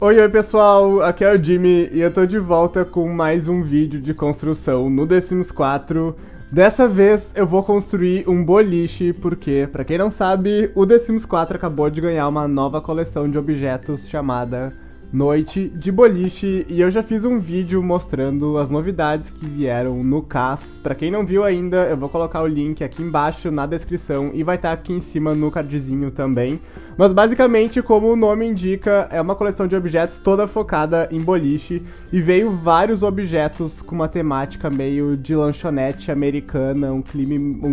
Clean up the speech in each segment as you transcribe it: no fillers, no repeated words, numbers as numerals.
Oi pessoal, aqui é o Jimmy e eu tô de volta com mais um vídeo de construção no The Sims 4. Dessa vez eu vou construir um boliche porque, pra quem não sabe, o The Sims 4 acabou de ganhar uma nova coleção de objetos chamada Noite de Boliche e eu já fiz um vídeo mostrando as novidades que vieram no CAS. Pra quem não viu ainda, eu vou colocar o link aqui embaixo na descrição e vai estar aqui em cima no cardzinho também. Mas basicamente, como o nome indica, é uma coleção de objetos toda focada em boliche e veio vários objetos com uma temática meio de lanchonete americana, um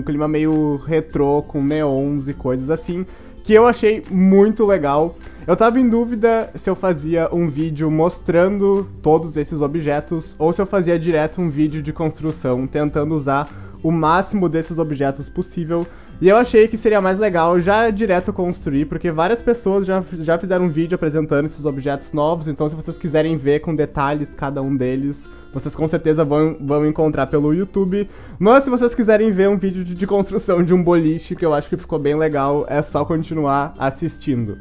clima meio retrô com neons e coisas assim, que eu achei muito legal. Eu tava em dúvida se eu fazia um vídeo mostrando todos esses objetos ou se eu fazia direto um vídeo de construção, tentando usar o máximo desses objetos possível. E eu achei que seria mais legal já direto construir, porque várias pessoas já fizeram um vídeo apresentando esses objetos novos, então se vocês quiserem ver com detalhes cada um deles, vocês com certeza vão encontrar pelo YouTube. Mas se vocês quiserem ver um vídeo de construção de um boliche, que eu acho que ficou bem legal, é só continuar assistindo.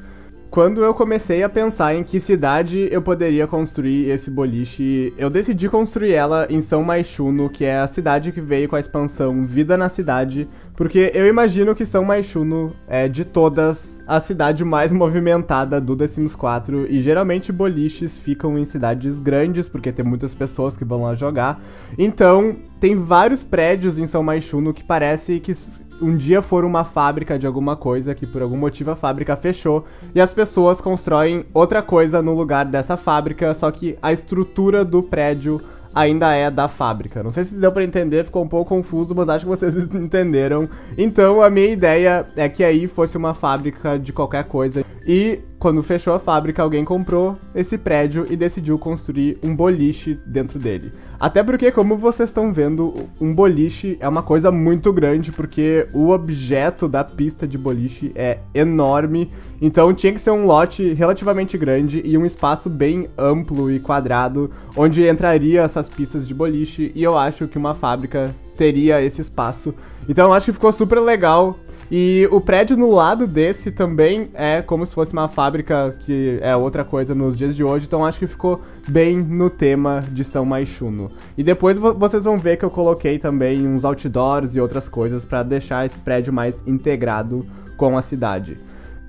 Quando eu comecei a pensar em que cidade eu poderia construir esse boliche, eu decidi construir ela em São Maixuno, que é a cidade que veio com a expansão Vida na Cidade, porque eu imagino que São Maixuno é, de todas, a cidade mais movimentada do The Sims 4, e geralmente boliches ficam em cidades grandes, porque tem muitas pessoas que vão lá jogar. Então, tem vários prédios em São Maixuno que parece que um dia foram uma fábrica de alguma coisa, que por algum motivo a fábrica fechou, e as pessoas constroem outra coisa no lugar dessa fábrica, só que a estrutura do prédio ainda é da fábrica. Não sei se deu pra entender, ficou um pouco confuso, mas acho que vocês entenderam. Então a minha ideia é que aí fosse uma fábrica de qualquer coisa, e quando fechou a fábrica, alguém comprou esse prédio e decidiu construir um boliche dentro dele. Até porque, como vocês estão vendo, um boliche é uma coisa muito grande, porque o objeto da pista de boliche é enorme, então tinha que ser um lote relativamente grande e um espaço bem amplo e quadrado, onde entraria essas pistas de boliche, e eu acho que uma fábrica teria esse espaço. Então eu acho que ficou super legal. E o prédio no lado desse também é como se fosse uma fábrica, que é outra coisa nos dias de hoje, então acho que ficou bem no tema de São Maixuno. E depois vocês vão ver que eu coloquei também uns outdoors e outras coisas pra deixar esse prédio mais integrado com a cidade.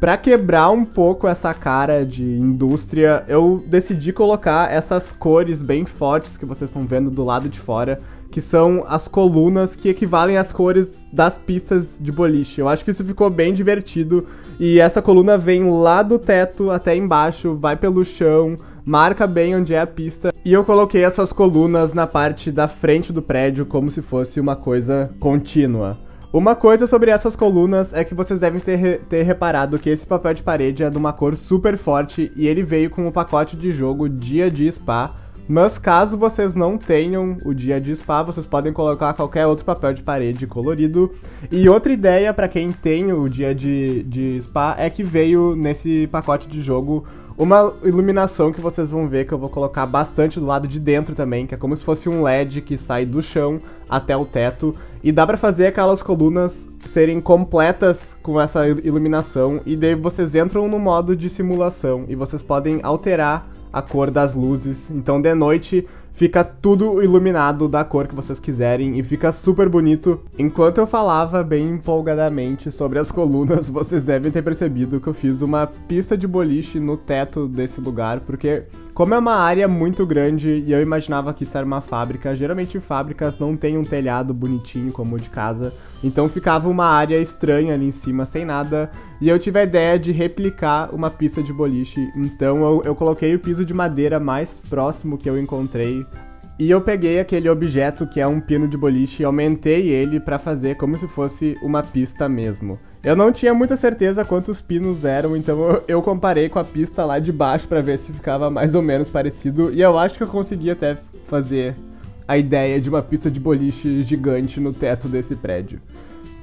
Pra quebrar um pouco essa cara de indústria, eu decidi colocar essas cores bem fortes que vocês estão vendo do lado de fora, que são as colunas que equivalem às cores das pistas de boliche. Eu acho que isso ficou bem divertido, e essa coluna vem lá do teto até embaixo, vai pelo chão, marca bem onde é a pista, e eu coloquei essas colunas na parte da frente do prédio como se fosse uma coisa contínua. Uma coisa sobre essas colunas é que vocês devem ter reparado que esse papel de parede é de uma cor super forte, e ele veio com o pacote de jogo Dia de Spa. Mas caso vocês não tenham o Dia de Spa, vocês podem colocar qualquer outro papel de parede colorido. E outra ideia para quem tem o Dia de Spa é que veio nesse pacote de jogo uma iluminação que vocês vão ver que eu vou colocar bastante do lado de dentro também, que é como se fosse um LED que sai do chão até o teto. E dá pra fazer aquelas colunas serem completas com essa iluminação, e daí vocês entram no modo de simulação e vocês podem alterar a cor das luzes, então de noite fica tudo iluminado da cor que vocês quiserem e fica super bonito. Enquanto eu falava bem empolgadamente sobre as colunas, vocês devem ter percebido que eu fiz uma pista de boliche no teto desse lugar, porque como é uma área muito grande e eu imaginava que isso era uma fábrica, geralmente fábricas não têm um telhado bonitinho como o de casa, então ficava uma área estranha ali em cima sem nada, e eu tive a ideia de replicar uma pista de boliche, então eu coloquei o piso de madeira mais próximo que eu encontrei, e eu peguei aquele objeto que é um pino de boliche e aumentei ele pra fazer como se fosse uma pista mesmo. Eu não tinha muita certeza quantos pinos eram, então eu comparei com a pista lá de baixo pra ver se ficava mais ou menos parecido, e eu acho que eu consegui até fazer a ideia de uma pista de boliche gigante no teto desse prédio.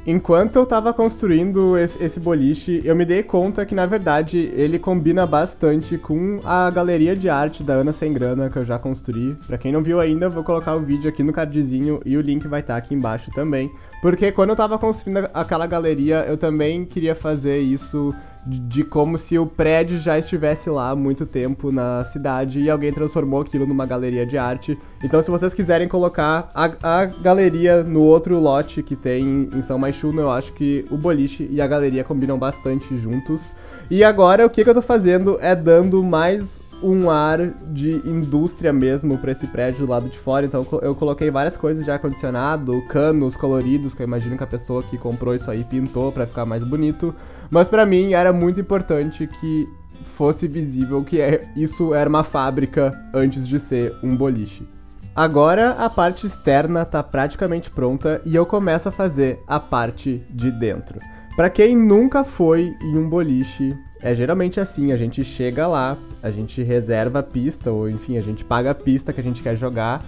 Enquanto eu tava construindo esse boliche, eu me dei conta que, na verdade, ele combina bastante com a galeria de arte da Ana Sem Grana, que eu já construí. Pra quem não viu ainda, vou colocar o vídeo aqui no cardzinho e o link vai estar aqui embaixo também. Porque quando eu tava construindo aquela galeria, eu também queria fazer isso de como se o prédio já estivesse lá há muito tempo na cidade e alguém transformou aquilo numa galeria de arte. Então se vocês quiserem colocar a galeria no outro lote que tem em São Maixuno, eu acho que o boliche e a galeria combinam bastante juntos. E agora o que eu tô fazendo é dando mais um ar de indústria mesmo pra esse prédio do lado de fora. Então eu coloquei várias coisas de ar-condicionado, canos coloridos, que eu imagino que a pessoa que comprou isso aí pintou pra ficar mais bonito. Mas pra mim era muito importante que fosse visível que isso era uma fábrica antes de ser um boliche. Agora a parte externa tá praticamente pronta e eu começo a fazer a parte de dentro. Pra quem nunca foi em um boliche, é geralmente assim, a gente chega lá, a gente reserva a pista, ou enfim, a gente paga a pista que a gente quer jogar,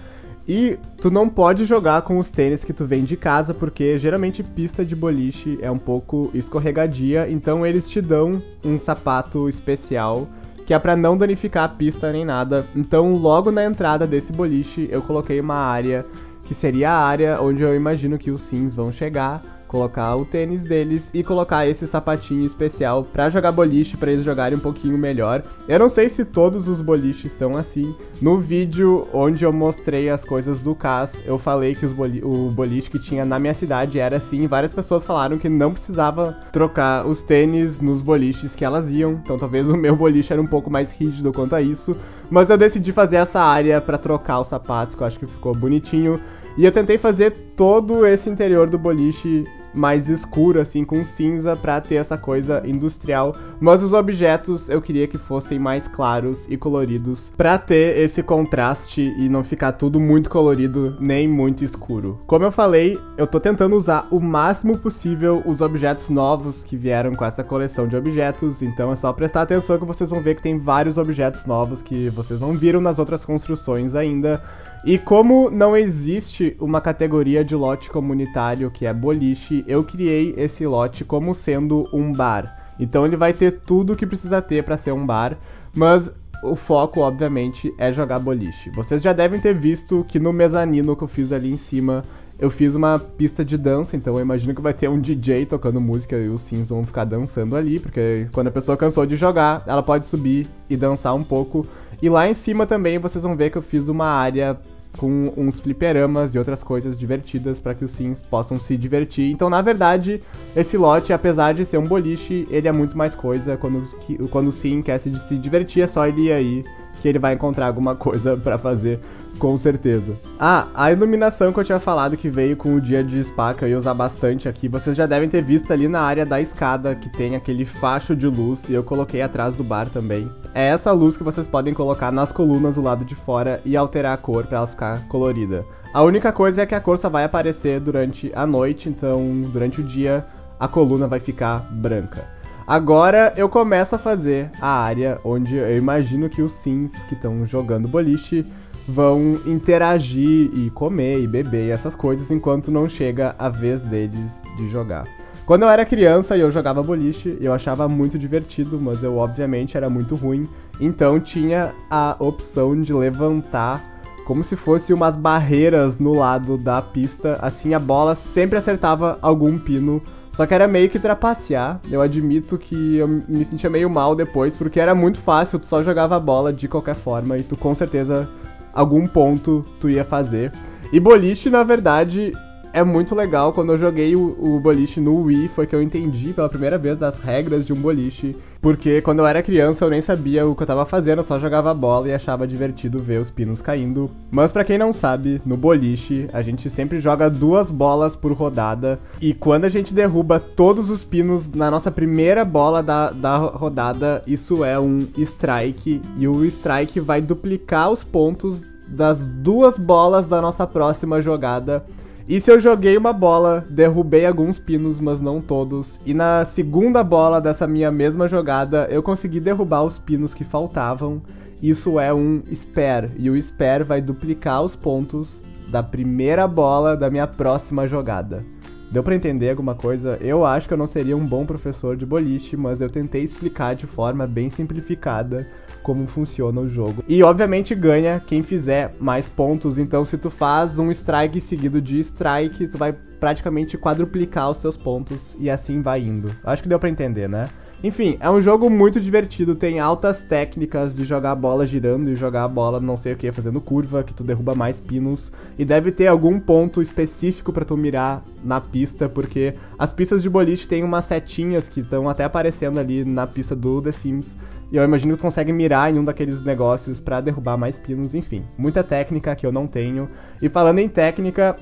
e tu não pode jogar com os tênis que tu vem de casa, porque geralmente pista de boliche é um pouco escorregadia, então eles te dão um sapato especial, que é pra não danificar a pista nem nada. Então logo na entrada desse boliche eu coloquei uma área, que seria a área onde eu imagino que os sims vão chegar, colocar o tênis deles e colocar esse sapatinho especial pra jogar boliche, pra eles jogarem um pouquinho melhor. Eu não sei se todos os boliches são assim. No vídeo onde eu mostrei as coisas do CAS, eu falei que o boliche que tinha na minha cidade era assim, e várias pessoas falaram que não precisava trocar os tênis nos boliches que elas iam, então talvez o meu boliche era um pouco mais rígido quanto a isso, mas eu decidi fazer essa área pra trocar os sapatos, que eu acho que ficou bonitinho. E eu tentei fazer todo esse interior do boliche mais escuro, assim, com cinza, pra ter essa coisa industrial. Mas os objetos eu queria que fossem mais claros e coloridos, pra ter esse contraste e não ficar tudo muito colorido, nem muito escuro. Como eu falei, eu tô tentando usar o máximo possível os objetos novos que vieram com essa coleção de objetos, então é só prestar atenção que vocês vão ver que tem vários objetos novos que vocês não viram nas outras construções ainda. E como não existe uma categoria de lote comunitário que é boliche, eu criei esse lote como sendo um bar. Então ele vai ter tudo o que precisa ter para ser um bar, mas o foco, obviamente, é jogar boliche. Vocês já devem ter visto que no mezanino que eu fiz ali em cima, eu fiz uma pista de dança, então eu imagino que vai ter um DJ tocando música e os sims vão ficar dançando ali, porque quando a pessoa cansou de jogar, ela pode subir e dançar um pouco. E lá em cima também vocês vão ver que eu fiz uma área com uns fliperamas e outras coisas divertidas para que os sims possam se divertir. Então, na verdade, esse lote, apesar de ser um boliche, ele é muito mais coisa. Quando o sim quer se divertir, é só ele ir aí que ele vai encontrar alguma coisa pra fazer, com certeza. Ah, a iluminação que eu tinha falado que veio com o dia de spa, que eu ia usar bastante aqui, vocês já devem ter visto ali na área da escada, que tem aquele facho de luz, e eu coloquei atrás do bar também. É essa luz que vocês podem colocar nas colunas do lado de fora e alterar a cor pra ela ficar colorida. A única coisa é que a cor só vai aparecer durante a noite, então durante o dia a coluna vai ficar branca. Agora eu começo a fazer a área onde eu imagino que os sims que estão jogando boliche vão interagir e comer e beber e essas coisas enquanto não chega a vez deles de jogar. Quando eu era criança e eu jogava boliche, eu achava muito divertido, mas eu obviamente era muito ruim, então tinha a opção de levantar como se fosse umas barreiras no lado da pista, assim a bola sempre acertava algum pino. Só que era meio que trapacear, eu admito que eu me sentia meio mal depois, porque era muito fácil, tu só jogava a bola de qualquer forma e tu com certeza algum ponto tu ia fazer. E boliche, na verdade, é muito legal. Quando eu joguei o boliche no Wii, foi que eu entendi pela primeira vez as regras de um boliche. Porque quando eu era criança eu nem sabia o que eu tava fazendo, eu só jogava bola e achava divertido ver os pinos caindo. Mas pra quem não sabe, no boliche a gente sempre joga 2 bolas por rodada. E quando a gente derruba todos os pinos na nossa primeira bola da rodada, isso é um strike. E o strike vai duplicar os pontos das 2 bolas da nossa próxima jogada. E se eu joguei uma bola, derrubei alguns pinos, mas não todos, e na segunda bola dessa minha mesma jogada, eu consegui derrubar os pinos que faltavam, isso é um spare, e o spare vai duplicar os pontos da primeira bola da minha próxima jogada. Deu pra entender alguma coisa? Eu acho que eu não seria um bom professor de boliche, mas eu tentei explicar de forma bem simplificada como funciona o jogo. E obviamente ganha quem fizer mais pontos, então se tu faz um strike seguido de strike, tu vai praticamente quadruplicar os teus pontos e assim vai indo. Acho que deu pra entender, né? Enfim, é um jogo muito divertido, tem altas técnicas de jogar a bola girando e jogar a bola não sei o que, fazendo curva, que tu derruba mais pinos. E deve ter algum ponto específico pra tu mirar na pista, porque as pistas de boliche tem umas setinhas que estão até aparecendo ali na pista do The Sims. E eu imagino que tu consegue mirar em um daqueles negócios pra derrubar mais pinos, enfim. Muita técnica que eu não tenho. E falando em técnica,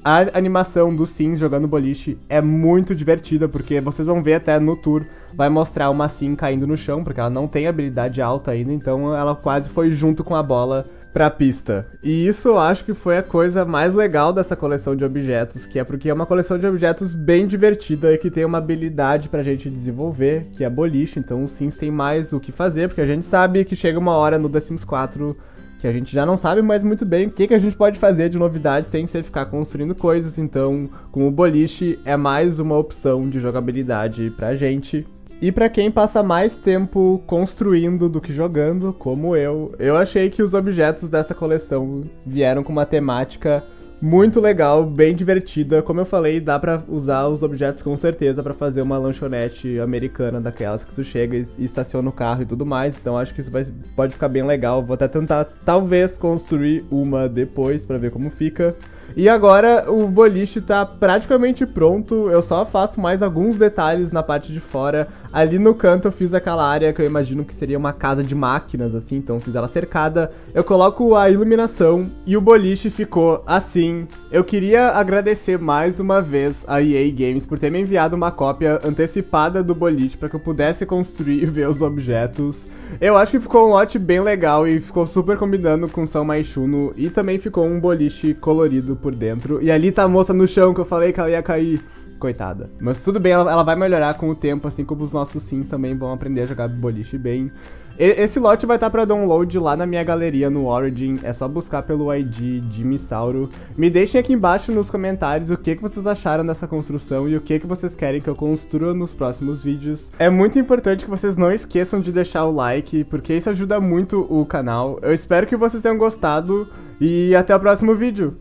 a animação do Sims jogando boliche é muito divertida, porque vocês vão ver até no tour, vai mostrar uma Sim caindo no chão, porque ela não tem habilidade alta ainda, então ela quase foi junto com a bola pra pista. E isso eu acho que foi a coisa mais legal dessa coleção de objetos, que é porque é uma coleção de objetos bem divertida e que tem uma habilidade pra gente desenvolver, que é boliche, então o Sims tem mais o que fazer, porque a gente sabe que chega uma hora no The Sims 4 que a gente já não sabe mais muito bem o que a gente pode fazer de novidade sem ser ficar construindo coisas, então com o boliche é mais uma opção de jogabilidade pra gente. E pra quem passa mais tempo construindo do que jogando, como eu achei que os objetos dessa coleção vieram com uma temática muito legal, bem divertida. Como eu falei, dá pra usar os objetos com certeza pra fazer uma lanchonete americana daquelas que tu chega e estaciona o carro e tudo mais. Então acho que isso pode ficar bem legal. Vou até tentar, talvez, construir uma depois pra ver como fica. E agora o boliche tá praticamente pronto, eu só faço mais alguns detalhes na parte de fora. Ali no canto eu fiz aquela área que eu imagino que seria uma casa de máquinas, assim, então fiz ela cercada. Eu coloco a iluminação e o boliche ficou assim. Eu queria agradecer mais uma vez a EA Games por ter me enviado uma cópia antecipada do boliche para que eu pudesse construir e ver os objetos. Eu acho que ficou um lote bem legal e ficou super combinando com São Maixuno, e também ficou um boliche colorido por dentro. E ali tá a moça no chão que eu falei que ela ia cair. Coitada. Mas tudo bem, ela vai melhorar com o tempo, assim como os nossos Sims também vão aprender a jogar boliche bem. Esse lote vai estar para download lá na minha galeria no Origin, é só buscar pelo ID Jimmysauro. Me deixem aqui embaixo nos comentários o que vocês acharam dessa construção e o que vocês querem que eu construa nos próximos vídeos. É muito importante que vocês não esqueçam de deixar o like, porque isso ajuda muito o canal. Eu espero que vocês tenham gostado e até o próximo vídeo!